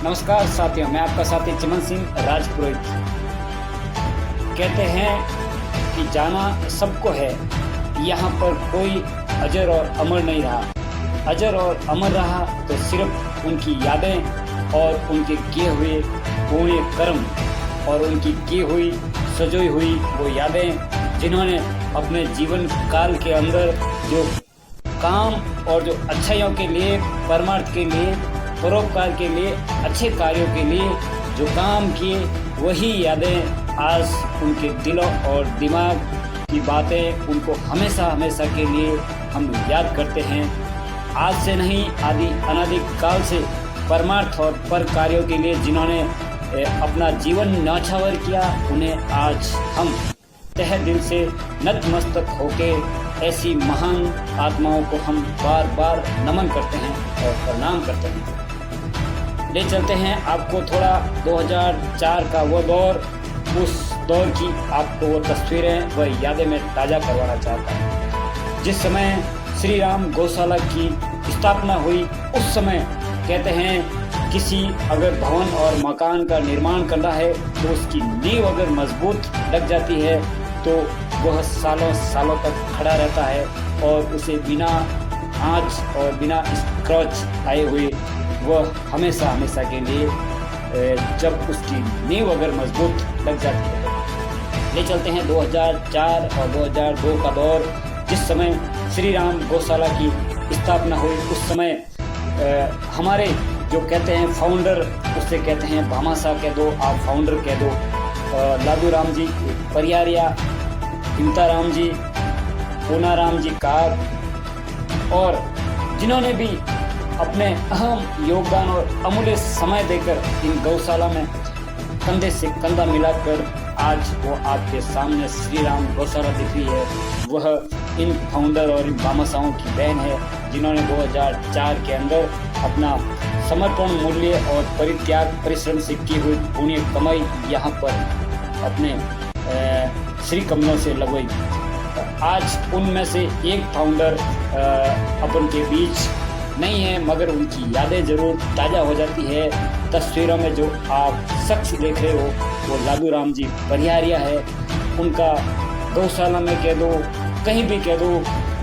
नमस्कार साथियों, मैं आपका साथी चिमन सिंह राजपुरोहित। कहते हैं कि जाना सबको है, यहाँ पर कोई अजर और अमर नहीं रहा। अजर और अमर रहा तो सिर्फ उनकी यादें और उनके किए हुए पुण्य कर्म और उनकी की हुई सजोई हुई वो यादें, जिन्होंने अपने जीवन काल के अंदर जो काम और जो अच्छाइयों के लिए, परमार्थ के लिए, परोपकार के लिए, अच्छे कार्यों के लिए जो काम किए, वही यादें आज उनके दिलों और दिमाग की बातें उनको हमेशा हमेशा के लिए हम याद करते हैं। आज से नहीं, आदि अनादि काल से परमार्थ और पर कार्यों के लिए जिन्होंने अपना जीवन न्यौछावर किया, उन्हें आज हम तहे दिल से नतमस्तक होके ऐसी महान आत्माओं को हम बार बार नमन करते हैं और प्रणाम करते हैं। ले चलते हैं आपको थोड़ा 2004 का वो दौर, उस दौर की आपको वो तस्वीरें, वह यादें मैं ताज़ा करवाना चाहता हूँ। जिस समय श्री राम गौशाला की स्थापना हुई, उस समय कहते हैं किसी अगर भवन और मकान का निर्माण करना है तो उसकी नींव अगर मजबूत लग जाती है तो वह सालों सालों तक खड़ा रहता है और उसे बिना आँच और बिना स्क्रैच आए हुए वह हमेशा हमेशा के लिए, जब उसकी नींव अगर मजबूत लग जाती है। ले चलते हैं 2004 और 2002 का दौर, जिस समय श्री राम गौशाला की स्थापना हुई। उस समय हमारे जो कहते हैं फाउंडर, उससे कहते हैं भामाशाह कह दो, आप फाउंडर कह दो, लादू राम जी परियारिया, हिमता राम जी, पूना राम जी काग, और जिन्होंने भी अपने अहम योगदान और अमूल्य समय देकर इन गौशाला में कंधे से कंधा मिलाकर आज वो आपके सामने श्री राम गौशाला दिख रही है, वह इन फाउंडर और इन भामाशाहों की देन है, जिन्होंने 2004 के अंदर अपना समर्पण मूल्य और परित्याग परिश्रम से की हुई पुण्य कमाई यहाँ पर अपने श्री कमलों से लगवाई। आज उनमें से एक फाउंडर अपन के बीच नहीं है, मगर उनकी यादें जरूर ताज़ा हो जाती है। तस्वीरों में जो आप शख्स देख रहे हो वो लादू राम जी परिहारिया है। उनका गौशाला में कह दो, कहीं भी कह दो,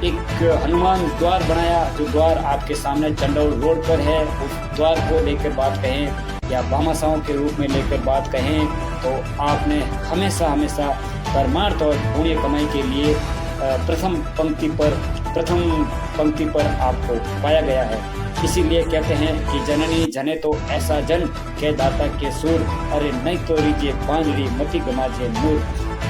एक हनुमान द्वार बनाया, जो द्वार आपके सामने चंडौल रोड पर है। उस द्वार को लेकर बात कहें या भामाशाहों के रूप में लेकर बात कहें तो आपने हमेशा हमेशा परमार्थ और पुण्य कमाई के लिए प्रथम पंक्ति पर आपको पाया गया है। इसीलिए कहते हैं कि जननी जने तो ऐसा जन के दाता के सूर, अरे नहीं तो रीजिए बांधड़ी मती गमाजे नूर।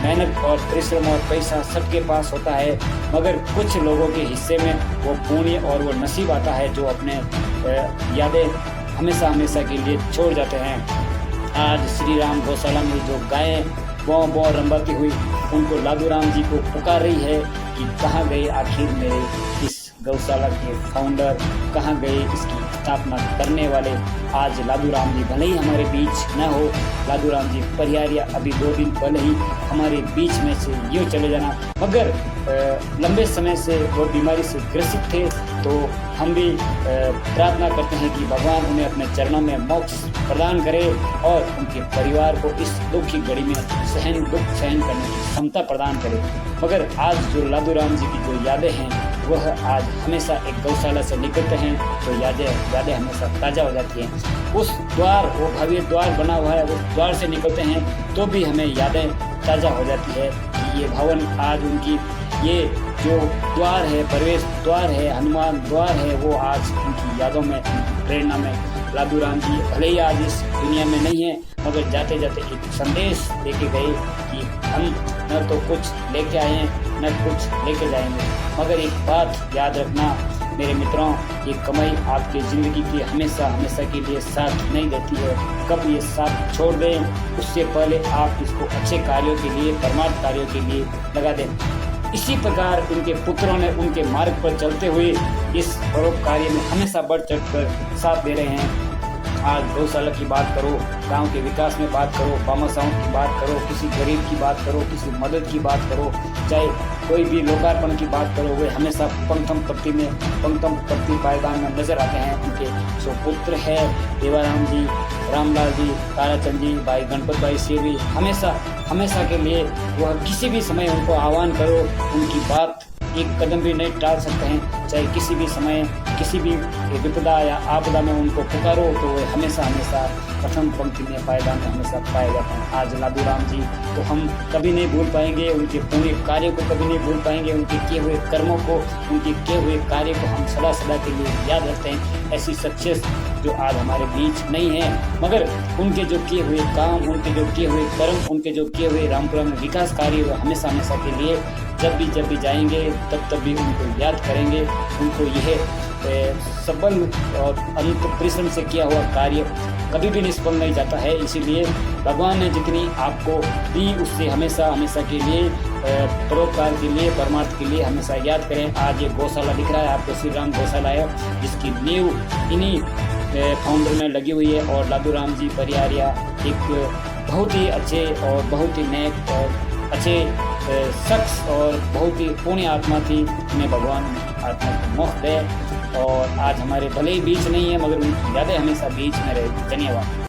मेहनत और परिश्रम और पैसा सबके पास होता है, मगर कुछ लोगों के हिस्से में वो पुण्य और वो नसीब आता है जो अपने यादें हमेशा हमेशा के लिए छोड़ जाते हैं। आज श्री राम गौशाला में जो गायें बौ बौ रंबाती हुई, उनको लादू राम जी को पुकार रही है कि कहाँ गए आखिर मेरे इस गौशाला के फाउंडर, कहाँ गए इसकी स्थापना करने वाले। आज लादू राम जी भले ही हमारे बीच न हो, लादू राम जी परिहारिया अभी 2 दिन पहले ही हमारे बीच में से यूँ चले जाना, मगर लंबे समय से वो बीमारी से ग्रसित थे। तो हम भी प्रार्थना करते हैं कि भगवान उन्हें अपने चरणों में मोक्ष प्रदान करे और उनके परिवार को इस दुख की घड़ी में दुख सहन करने की क्षमता प्रदान करे। मगर आज जो लादू राम जी की जो यादें हैं, वह आज हमेशा एक गौशाला से निकलते हैं तो यादें हमेशा ताज़ा हो जाती हैं। उस द्वार, वो भव्य द्वार बना हुआ है, उस द्वार से निकलते हैं तो भी हमें यादें ताज़ा हो जाती है कि ये भवन आज उनकी, ये जो द्वार है, प्रवेश द्वार है, हनुमान द्वार है, वो आज उनकी यादों में, प्रेरणा में लादू राम जी भले ही आज इस दुनिया में नहीं है, मगर जाते जाते एक संदेश देके गए कि हम न तो कुछ लेके आए हैं न कुछ लेके जाएंगे। मगर एक बात याद रखना मेरे मित्रों, ये कमाई आपकी ज़िंदगी की हमेशा हमेशा के लिए साथ नहीं देती है। कब ये साथ छोड़ दें, उससे पहले आप इसको अच्छे कार्यों के लिए, परमार्थ कार्यों के लिए लगा दें। इसी प्रकार उनके पुत्रों ने उनके मार्ग पर चलते हुए इस परोपकार्य में हमेशा बढ़ चढ़ कर साथ दे रहे हैं। आज गौशाला की बात करो, गांव के विकास में बात करो, भामाशाहों की बात करो, किसी गरीब की बात करो, किसी मदद की बात करो, चाहे कोई भी लोकार्पण की बात करो, वे हमेशा पंक्तम प्रति पायदान में नजर आते हैं। उनके जो पुत्र है देवाराम जी, रामलाल जी, ताराचंद जी, भाई गणपत भाई सेवी, हमेशा के लिए वह किसी भी समय उनको आह्वान करो, उनकी बात एक कदम भी नहीं टाल सकते हैं। चाहे किसी भी समय किसी भी विपदा या आपदा में उनको पुकारो तो वे हमेशा प्रथम पंक्ति में पायदान में हमेशा पाए जाते हैं। आज लादू राम जी तो हम कभी नहीं भूल पाएंगे, उनके पूरे कार्य को कभी नहीं भूल पाएंगे, उनके किए हुए कर्मों को, उनके किए हुए कार्य को हम सदा के लिए याद रखते हैं। ऐसी सक्सेस जो आज हमारे बीच नहीं है, मगर उनके जो किए हुए काम, उनके जो किए हुए कर्म, उनके जो किए हुए रामपुरा में विकास कार्य हमेशा के लिए जब भी जाएंगे तब भी उनको याद करेंगे। उनको यह सबल और अनंत परिश्रम से किया हुआ कार्य कभी भी निष्फल नहीं जाता है। इसीलिए भगवान ने जितनी आपको दी उससे हमेशा के लिए परोपकार के लिए, परमार्थ के लिए हमेशा याद करें। आज ये गौशाला दिख रहा है आपको, श्री राम गौशाला है, जिसकी नींव इन्हीं फाउंडर में लगी हुई है। और लादू राम जी परियारिया एक बहुत ही अच्छे और बहुत ही नेक और अच्छे शख्स और बहुत ही पुण्य आत्मा थी। उन्हें भगवान आत्मा को मोक्ष दे। और आज हमारे भले ही बीच नहीं है मगर उनकी यादें हमेशा बीच में रहे। धन्यवाद।